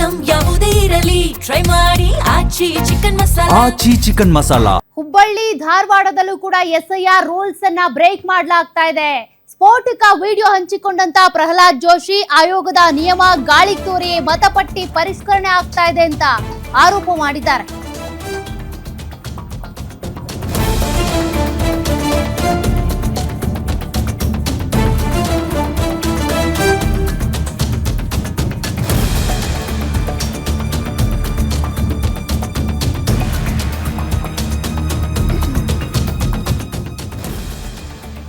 Item ಯಾವುದೇ ಇರಲಿ try ಮಾಡಿ ಆಚಿ ಚಿಕನ್ ಮಸಾಲಾ. ಹುಬ್ಬಳ್ಳಿ ಧಾರವಾಡದಲ್ಲೂ ಕೂಡ ಎಸ್ಐಆರ್ ರೂಲ್ಸ್ ಅನ್ನ ಬ್ರೇಕ್ ಮಾಡಲಾಗ್ತಾ ಇದೆ. ಸ್ಫೋಟಕ ವಿಡಿಯೋ ಹಂಚಿಕೊಂಡಂತ ಪ್ರಹ್ಲಾದ್ ಜೋಶಿ ಆಯೋಗದ ನಿಯಮ ಗಾಳಿಗೆ ತೂರಿ ಮತಪಟ್ಟಿ ಪರಿಷ್ಕರಣೆ ಆಗ್ತಾ ಇದೆ ಅಂತ ಆರೋಪ ಮಾಡಿದ್ದಾರೆ.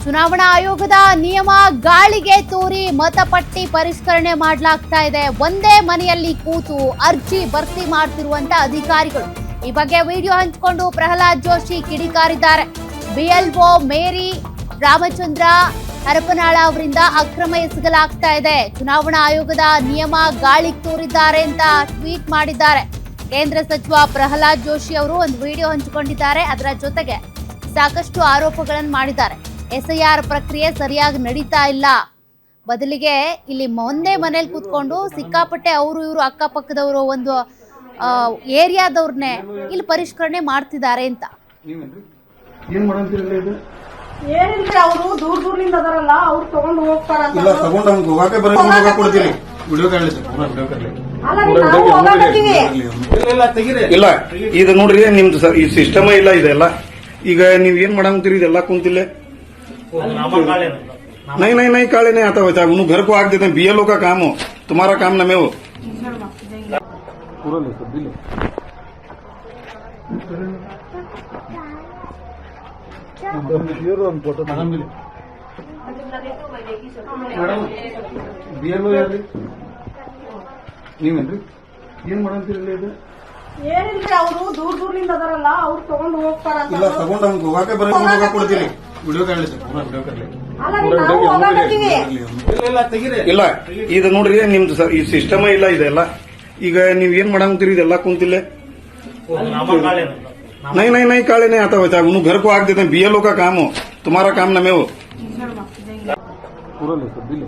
ಚುನಾವಣಾ ಆಯೋಗದ ನಿಯಮ ಗಾಳಿಗೆ ತೂರಿ ಮತಪಟ್ಟಿ ಪರಿಷ್ಕರಣೆ ಮಾಡಲಾಗ್ತಾ ಇದೆ. ಒಂದೇ ಮನೆಯಲ್ಲಿ ಕೂತು ಅರ್ಜಿ ಭರ್ತಿ ಮಾಡ್ತಿರುವಂತ ಅಧಿಕಾರಿಗಳು. ಈ ಬಗ್ಗೆ ವಿಡಿಯೋ ಹಂಚಿಕೊಂಡು ಪ್ರಹ್ಲಾದ್ ಜೋಶಿ ಕಿಡಿಕಾರಿದ್ದಾರೆ. ಬಿಎಲ್ಒ ಮೇರಿ ರಾಮಚಂದ್ರ ಹರಪನಾಳ ಅವರಿಂದ ಅಕ್ರಮ ಎಸಗಲಾಗ್ತಾ ಇದೆ. ಚುನಾವಣಾ ಆಯೋಗದ ನಿಯಮ ಗಾಳಿಗೆ ತೂರಿದ್ದಾರೆ ಅಂತ ಟ್ವೀಟ್ ಮಾಡಿದ್ದಾರೆ. ಕೇಂದ್ರ ಸಚಿವ ಪ್ರಹ್ಲಾದ್ ಜೋಶಿ ಅವರು ಒಂದು ವಿಡಿಯೋ ಹಂಚಿಕೊಂಡಿದ್ದಾರೆ. ಅದರ ಜೊತೆಗೆ ಸಾಕಷ್ಟು ಆರೋಪಗಳನ್ನು ಮಾಡಿದ್ದಾರೆ. ಎಸ್ಐಆರ್ ಪ್ರಕ್ರಿಯೆ ಸರಿಯಾಗಿ ನಡೀತಾ ಇಲ್ಲ, ಬದಲಿಗೆ ಇಲ್ಲಿ ಒಂದೇ ಮನೇಲಿ ಕೂತ್ಕೊಂಡು ಸಿಕ್ಕಾಪಟ್ಟೆ ಅವರು ಇವರು ಅಕ್ಕಪಕ್ಕದವರು ಒಂದು ಏರಿಯಾದವ್ರನ್ನೇ ಇಲ್ಲಿ ಪರಿಷ್ಕರಣೆ ಮಾಡ್ತಿದ್ದಾರೆ ಅಂತ. ಏನಿಲ್ರಿ, ಅವರು ದೂರದಿಂದ ಅದರಲ್ಲ, ಅವ್ರು ತಗೊಂಡು ಹೋಗ್ತಾರ. ಇಲ್ಲ ಇದು ನೋಡ್ರಿ, ನಿಮ್ದು ಈ ಸಿಸ್ಟಮ್ ಇಲ್ಲ ಇದೆಲ್ಲ. ಈಗ ನೀವ್ ಏನ್ ಮಾಡಂತೀರಿ, ಇದೆಲ್ಲ ಕುಂತಿಲ್ಲ. नहीं नहीं नहीं काले नहीं आता बच्चा, उन्हें घर को आग देते हैं. बीएलओ का काम हो, तुम्हारा काम न में हो. पूरा ले सब ले ಮೇಡಮ್ ಬಿಎಲ್ಒ ಯಾರ್ರಿ ನೀವೇನ್ರಿ? ಏನ್ ಮಾಡಂತೀರಲ್ಲ ಇದು? ಏನಿಲ್ರಿ, ಅವರು ದೂರದಿಂದ ಅದರಲ್ಲ, ಅವ್ರು ತಗೊಂಡು ಹೋಗ್ತಾರ. ಇಲ್ಲ ತಗೊಂಡು ಹಂಗ ಹೋಗಾಕೆ ಬರೋಕೆ ಕೊಡ್ತೀನಿ. ವಿಡಿಯೋ ಇಲ್ಲ ಇದು ನೋಡ್ರಿ, ನಿಮ್ದು ಈ ಸಿಸ್ಟಮ್ ಇಲ್ಲ ಇದೆಲ್ಲ. ಈಗ ನೀವ್ ಏನ್ ಮಾಡಂತೀರಿ, ಇದೆಲ್ಲ ಕುಂತಿಲ್ಲ. नहीं नहीं नहीं काले नहीं आता बच्चा, उन्हें घर को आग देते हैं. बीएलओ का काम हो, तुम्हारा काम न में हो. पूरा ले सब ले